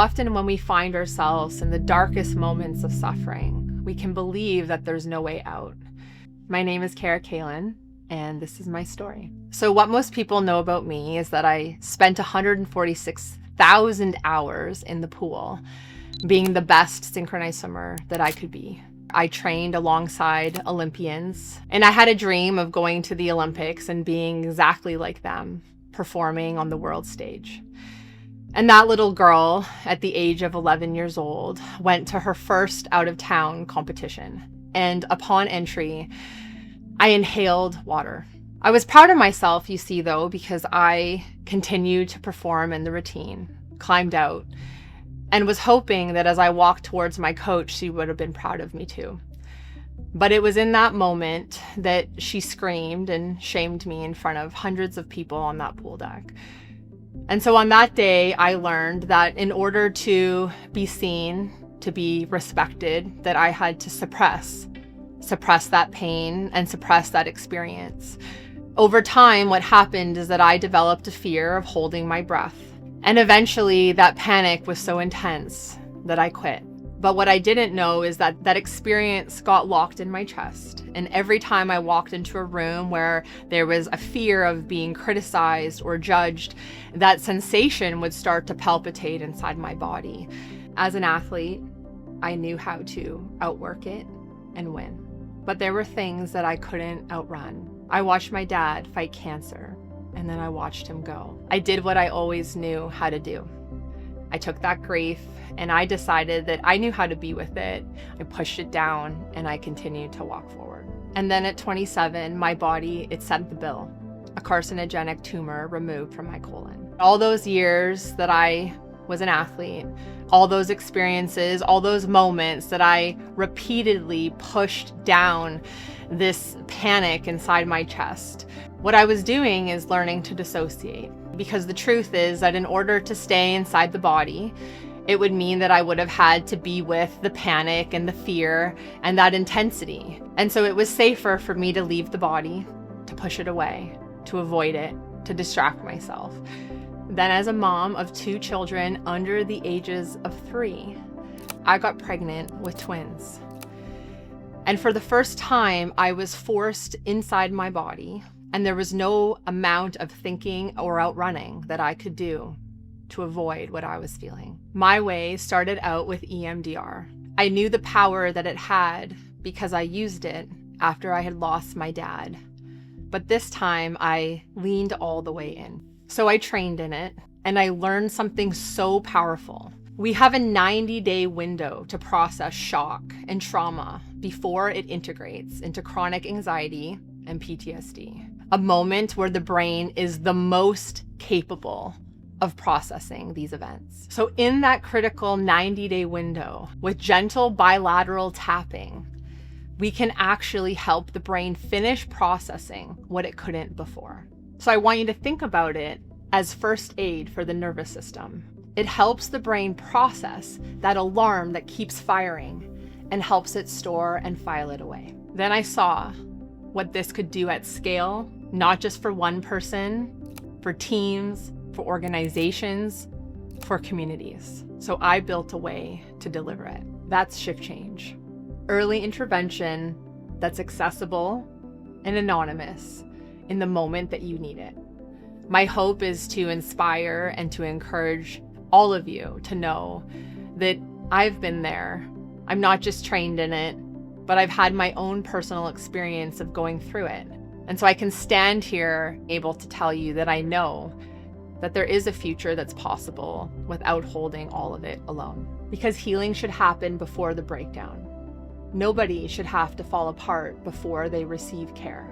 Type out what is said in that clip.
often when we find ourselves in the darkest moments of suffering, we can believe that there's no way out. My name is Kalin, and this is my story. So what most people know about me is that I spent 146,000 hours in the pool, being the best synchronized swimmer that I could be. I trained alongside Olympians, and I had a dream of going to the Olympics and being exactly like them, performing on the world stage. And that little girl, at the age of 11 years old, went to her first out-of-town competition. And upon entry, I inhaled water. I was proud of myself, you see, though, because I continued to perform in the routine, climbed out, and was hoping that as I walked towards my coach, she would have been proud of me too. But it was in that moment that she screamed and shamed me in front of hundreds of people on that pool deck. And so on that day, I learned that in order to be seen, to be respected, that I had to suppress that pain and suppress that experience. Over time, what happened is that I developed a fear of holding my breath. And eventually that panic was so intense that I quit. But what I didn't know is that that experience got locked in my chest. And every time I walked into a room where there was a fear of being criticized or judged, that sensation would start to palpitate inside my body. As an athlete, I knew how to outwork it and win. But there were things that I couldn't outrun. I watched my dad fight cancer, and then I watched him go. I did what I always knew how to do. I took that grief and I decided that I knew how to be with it. I pushed it down and I continued to walk forward. And then at 27, my body, it sent the bill. A carcinogenic tumor removed from my colon. All those years that I was an athlete, all those experiences, all those moments that I repeatedly pushed down this panic inside my chest. What I was doing is learning to dissociate, because the truth is that in order to stay inside the body, it would mean that I would have had to be with the panic and the fear and that intensity. And so it was safer for me to leave the body, to push it away, to avoid it, to distract myself. Then as a mom of 2 children under the ages of 3, I got pregnant with twins. And for the first time, I was forced inside my body, and there was no amount of thinking or outrunning that I could do to avoid what I was feeling. My way started out with EMDR. I knew the power that it had because I used it after I had lost my dad. But this time I leaned all the way in. So I trained in it, and I learned something so powerful. We have a 90-day window to process shock and trauma before it integrates into chronic anxiety and PTSD. A moment where the brain is the most capable of processing these events. So in that critical 90-day window, with gentle bilateral tapping, we can actually help the brain finish processing what it couldn't before. So I want you to think about it as first aid for the nervous system. It helps the brain process that alarm that keeps firing and helps it store and file it away. Then I saw what this could do at scale, not just for one person, for teams, for organizations, for communities. So I built a way to deliver it. That's Shift Change. Early intervention that's accessible and anonymous in the moment that you need it. My hope is to inspire and to encourage all of you to know that I've been there. I'm not just trained in it, but I've had my own personal experience of going through it. And so I can stand here able to tell you that I know that there is a future that's possible without holding all of it alone. Because healing should happen before the breakdown. Nobody should have to fall apart before they receive care.